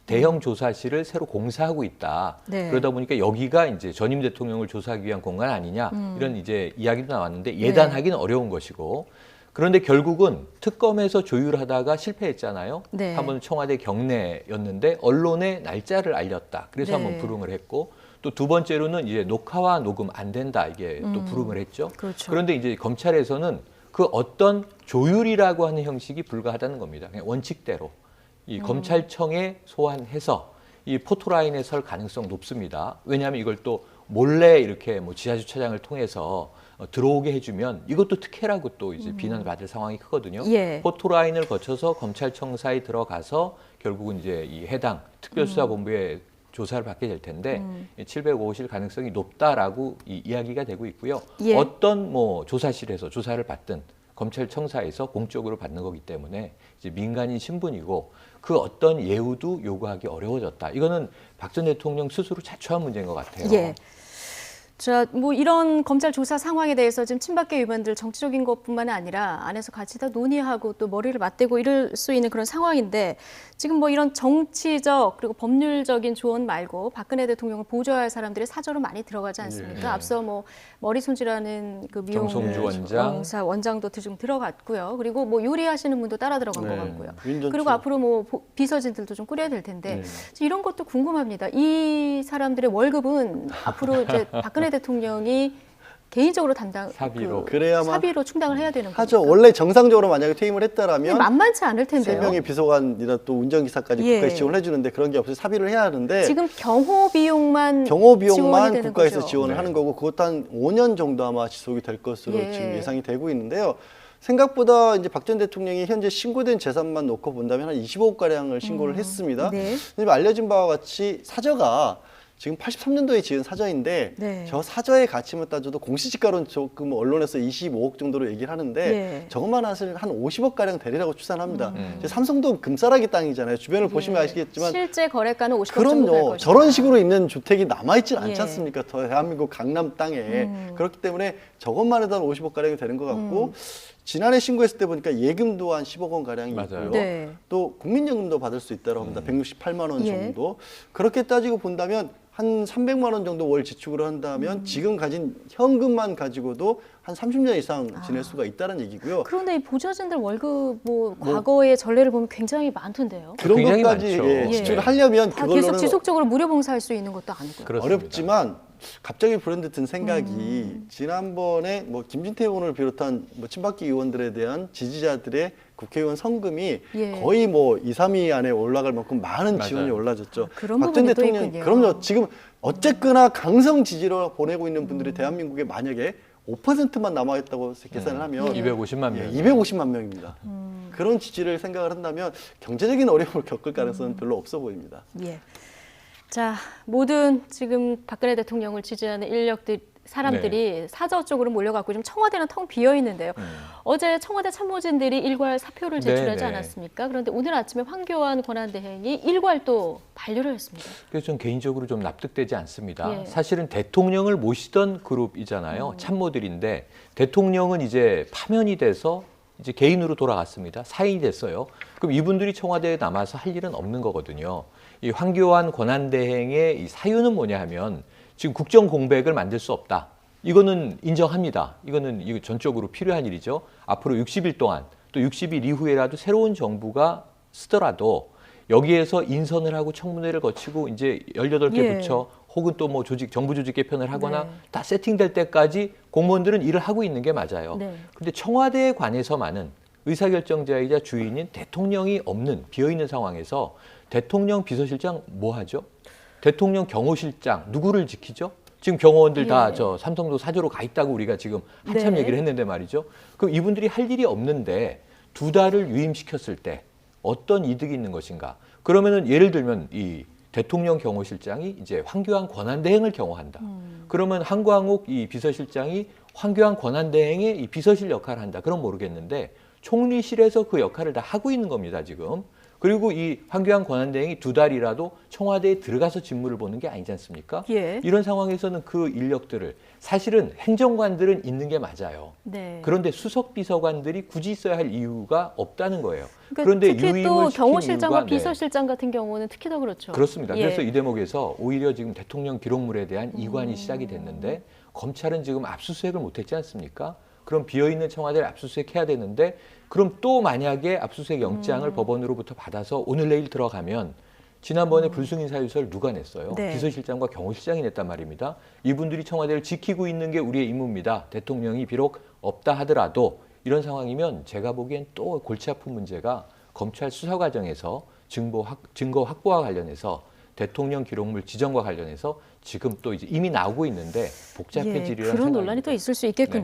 [SPEAKER 2] 대형 조사실을 새로 공사하고 있다.
[SPEAKER 1] 네.
[SPEAKER 2] 그러다 보니까 여기가 이제 전임 대통령을 조사하기 위한 공간 아니냐 이런 이제 이야기도 나왔는데 예단하기는 어려운 것이고 그런데 결국은 특검에서 조율하다가 실패했잖아요.
[SPEAKER 1] 네.
[SPEAKER 2] 한번 청와대 경내였는데 언론에 날짜를 알렸다. 그래서
[SPEAKER 1] 네.
[SPEAKER 2] 한번 불응을 했고 또 두 번째로는 이제 녹화와 녹음 안 된다. 이게 또 불응을 했죠.
[SPEAKER 1] 그렇죠.
[SPEAKER 2] 그런데 이제 검찰에서는 그 어떤 조율이라고 하는 형식이 불가하다는 겁니다. 그냥 원칙대로 이 검찰청에 소환해서 이 포토라인에 설 가능성 높습니다. 왜냐하면 이걸 또 몰래 이렇게 뭐 지하주차장을 통해서 들어오게 해주면 이것도 특혜라고 또 이제 비난받을 상황이 크거든요.
[SPEAKER 1] 예.
[SPEAKER 2] 포토라인을 거쳐서 검찰청사에 들어가서 결국은 이제 이 해당 특별수사본부에 조사를 받게 될 텐데 705호실 가능성이 높다라고 이야기가 되고 있고요.
[SPEAKER 1] 예.
[SPEAKER 2] 어떤 뭐 조사실에서 조사를 받든 검찰청사에서 공적으로 받는 거기 때문에 이제 민간인 신분이고 그 어떤 예우도 요구하기 어려워졌다. 이거는 박 전 대통령 스스로 자초한 문제인 것 같아요.
[SPEAKER 1] 예. 자, 뭐 이런 검찰 조사 상황에 대해서 지금 친박계 의원들 정치적인 것뿐만 아니라 안에서 같이 다 논의하고 또 머리를 맞대고 이럴 수 있는 그런 상황인데 지금 뭐 이런 정치적 그리고 법률적인 조언 말고 박근혜 대통령을 보좌할 사람들이 사저로 많이 들어가지 않습니까?
[SPEAKER 2] 네.
[SPEAKER 1] 앞서 뭐 머리 손질하는 그 미용
[SPEAKER 2] 정성주 원장.
[SPEAKER 1] 원장도 좀 들어갔고요. 그리고 뭐 요리하시는 분도 따라 들어간
[SPEAKER 3] 네.
[SPEAKER 1] 것 같고요.
[SPEAKER 3] 윤전추.
[SPEAKER 1] 그리고 앞으로 뭐 비서진들도 좀 꾸려야 될 텐데 이런 것도 궁금합니다. 이 사람들의 월급은 앞으로 이제 박근혜 대통령이 개인적으로 담당
[SPEAKER 2] 사비로.
[SPEAKER 3] 그래야만
[SPEAKER 1] 사비로 충당을 해야 되는
[SPEAKER 3] 하죠.
[SPEAKER 1] 겁니까?
[SPEAKER 3] 원래 정상적으로 만약에 퇴임을
[SPEAKER 1] 이게
[SPEAKER 3] 했다라면
[SPEAKER 1] 만만치 않을
[SPEAKER 3] 세
[SPEAKER 1] 텐데요.
[SPEAKER 3] 명의 비서관이나 또 운전기사까지
[SPEAKER 1] 예.
[SPEAKER 3] 국가에서 지원을 해주는데 그런 게 없어서 사비를 해야 하는데
[SPEAKER 1] 지금 경호 비용만
[SPEAKER 3] 경호
[SPEAKER 1] 지원이
[SPEAKER 3] 비용만
[SPEAKER 1] 되는
[SPEAKER 3] 국가에서
[SPEAKER 1] 거죠.
[SPEAKER 3] 지원을
[SPEAKER 2] 네.
[SPEAKER 3] 하는 거고 그것도 한 5년 정도 아마 지속이 될 것으로
[SPEAKER 1] 예.
[SPEAKER 3] 지금 예상이 되고 있는데요. 생각보다 이제 박 전 대통령이 현재 신고된 재산만 놓고 본다면 한 25억 가량을 신고를 했습니다.
[SPEAKER 1] 네.
[SPEAKER 3] 지금 알려진 바와 같이 사저가 지금 83년도에 지은 사저인데
[SPEAKER 1] 네.
[SPEAKER 3] 저 사저의 가치만 따져도 공시지가로는 조금 언론에서 25억 정도로 얘기를 하는데
[SPEAKER 1] 네.
[SPEAKER 3] 저것만 사실 한 50억 가량 되리라고 추산합니다. 이제 삼성도 금싸라기 땅이잖아요. 주변을 보시면 아시겠지만
[SPEAKER 1] 실제 거래가는 50억 정도 될
[SPEAKER 3] 그럼요.
[SPEAKER 1] 것이다.
[SPEAKER 3] 저런 식으로 있는 주택이 남아있질 않지
[SPEAKER 1] 예.
[SPEAKER 3] 않습니까? 더 대한민국 강남 땅에. 그렇기 때문에 저것만 해도 한 50억 가량이 되는 것 같고 지난해 신고했을 때 보니까 예금도 한 10억 원 가량이
[SPEAKER 2] 맞아요.
[SPEAKER 3] 있고요.
[SPEAKER 1] 네.
[SPEAKER 3] 또 국민연금도 받을 수 있다고 합니다. 168만 원
[SPEAKER 1] 예.
[SPEAKER 3] 정도. 그렇게 따지고 본다면 한 300만 원 정도 월 지출을 한다면 지금 가진 현금만 가지고도 한 30년 이상 지낼 수가 있다는 얘기고요.
[SPEAKER 1] 그런데 이 보좌진들 월급 과거의 전례를 보면 굉장히 많던데요.
[SPEAKER 3] 그런
[SPEAKER 2] 굉장히
[SPEAKER 3] 것까지
[SPEAKER 2] 많죠.
[SPEAKER 3] 예, 지출을 하려면
[SPEAKER 1] 다 계속
[SPEAKER 3] 그걸로는
[SPEAKER 1] 지속적으로 무료 봉사할 수 있는 것도 아니고요.
[SPEAKER 2] 그렇습니다.
[SPEAKER 3] 어렵지만 갑자기 브랜드 든 생각이 지난번에 뭐 김진태 의원을 비롯한 뭐 친박계 의원들에 대한 지지자들의 국회의원 성금이
[SPEAKER 1] 예.
[SPEAKER 3] 거의 뭐 2, 3위 안에 올라갈 만큼 많은
[SPEAKER 2] 맞아요.
[SPEAKER 3] 지원이 올라졌죠.
[SPEAKER 1] 그런
[SPEAKER 3] 박 전
[SPEAKER 1] 부분이 또
[SPEAKER 3] 대통령
[SPEAKER 1] 있군요.
[SPEAKER 3] 그럼요. 지금 어쨌거나 강성 지지로 보내고 있는 분들이 대한민국에 만약에 5%만 남아있다고 계산을 하면
[SPEAKER 2] 250만 명.
[SPEAKER 3] 250만 명입니다. 그런 지지를 생각을 한다면 경제적인 어려움을 겪을 가능성은 별로 없어 보입니다.
[SPEAKER 1] 예. 자, 모든 지금 박근혜 대통령을 지지하는 사람들이 사저 쪽으로 몰려가고 좀 청와대는 텅 비어 있는데요. 어제 청와대 참모진들이 일괄 사표를 제출하지
[SPEAKER 2] 네.
[SPEAKER 1] 않았습니까? 그런데 오늘 아침에 황교안 권한대행이 일괄 또 반려를 했습니다.
[SPEAKER 2] 그래서 전 개인적으로 좀 납득되지 않습니다.
[SPEAKER 1] 예.
[SPEAKER 2] 사실은 대통령을 모시던 그룹이잖아요. 참모들인데 대통령은 이제 파면이 돼서 이제 개인으로 돌아갔습니다. 사인이 됐어요. 그럼 이분들이 청와대에 남아서 할 일은 없는 거거든요. 이 황교안 권한대행의 이 사유는 뭐냐 하면 지금 국정 공백을 만들 수 없다. 이거는 인정합니다. 이거는 이거 전적으로 필요한 일이죠. 앞으로 60일 동안 또 60일 이후에라도 새로운 정부가 쓰더라도 여기에서 인선을 하고 청문회를 거치고 이제 18개
[SPEAKER 1] 예.
[SPEAKER 2] 부처 혹은 또 뭐 정부 조직 개편을 하거나
[SPEAKER 1] 네.
[SPEAKER 2] 다 세팅될 때까지 공무원들은 일을 하고 있는 게 맞아요.
[SPEAKER 1] 네.
[SPEAKER 2] 그런데 청와대에 관해서만은 의사결정자이자 주인인 대통령이 없는 비어있는 상황에서 대통령 비서실장 뭐 하죠? 대통령 경호실장 누구를 지키죠? 지금 경호원들 다
[SPEAKER 1] 예.
[SPEAKER 2] 저 삼성도 사저로 가 있다고 우리가 지금 한참
[SPEAKER 1] 네.
[SPEAKER 2] 얘기를 했는데 말이죠. 그럼 이분들이 할 일이 없는데 2달을 유임시켰을 때 어떤 이득이 있는 것인가? 그러면은 예를 들면 이 대통령 경호실장이 이제 황교안 권한대행을 경호한다. 그러면 한광욱 이 비서실장이 황교안 권한대행의 이 비서실 역할을 한다. 그럼 모르겠는데 총리실에서 그 역할을 다 하고 있는 겁니다, 지금. 그리고 이 황교안 권한대행이 2달이라도 청와대에 들어가서 직무를 보는 게 아니지 않습니까?
[SPEAKER 1] 예.
[SPEAKER 2] 이런 상황에서는 그 인력들을 사실은 행정관들은 있는 게 맞아요.
[SPEAKER 1] 네.
[SPEAKER 2] 그런데 수석 비서관들이 굳이 있어야 할 이유가 없다는 거예요.
[SPEAKER 1] 그러니까
[SPEAKER 2] 그런데
[SPEAKER 1] 특히 또
[SPEAKER 2] 유임을 시킨
[SPEAKER 1] 경호실장과
[SPEAKER 2] 이유가
[SPEAKER 1] 비서실장 같은 경우는 특히 더 그렇죠.
[SPEAKER 2] 그렇습니다.
[SPEAKER 1] 예.
[SPEAKER 2] 그래서 이 대목에서 오히려 지금 대통령 기록물에 대한 이관이 시작이 됐는데 검찰은 지금 압수수색을 못했지 않습니까? 그럼 비어있는 청와대를 압수수색해야 되는데 그럼 또 만약에 압수수색 영장을 법원으로부터 받아서 오늘 내일 들어가면 지난번에 불승인 사유서를 누가 냈어요?
[SPEAKER 1] 네.
[SPEAKER 2] 비서실장과 경호실장이 냈단 말입니다. 이분들이 청와대를 지키고 있는 게 우리의 임무입니다. 대통령이 비록 없다 하더라도 이런 상황이면 제가 보기엔 또 골치 아픈 문제가 검찰 수사 과정에서 증거 확보와 관련해서 대통령 기록물 지정과 관련해서 지금 또 이제 이미 나오고 있는데 복잡해지리라는
[SPEAKER 1] 그런
[SPEAKER 2] 생각입니다.
[SPEAKER 1] 논란이 또 있을 수 있겠군요.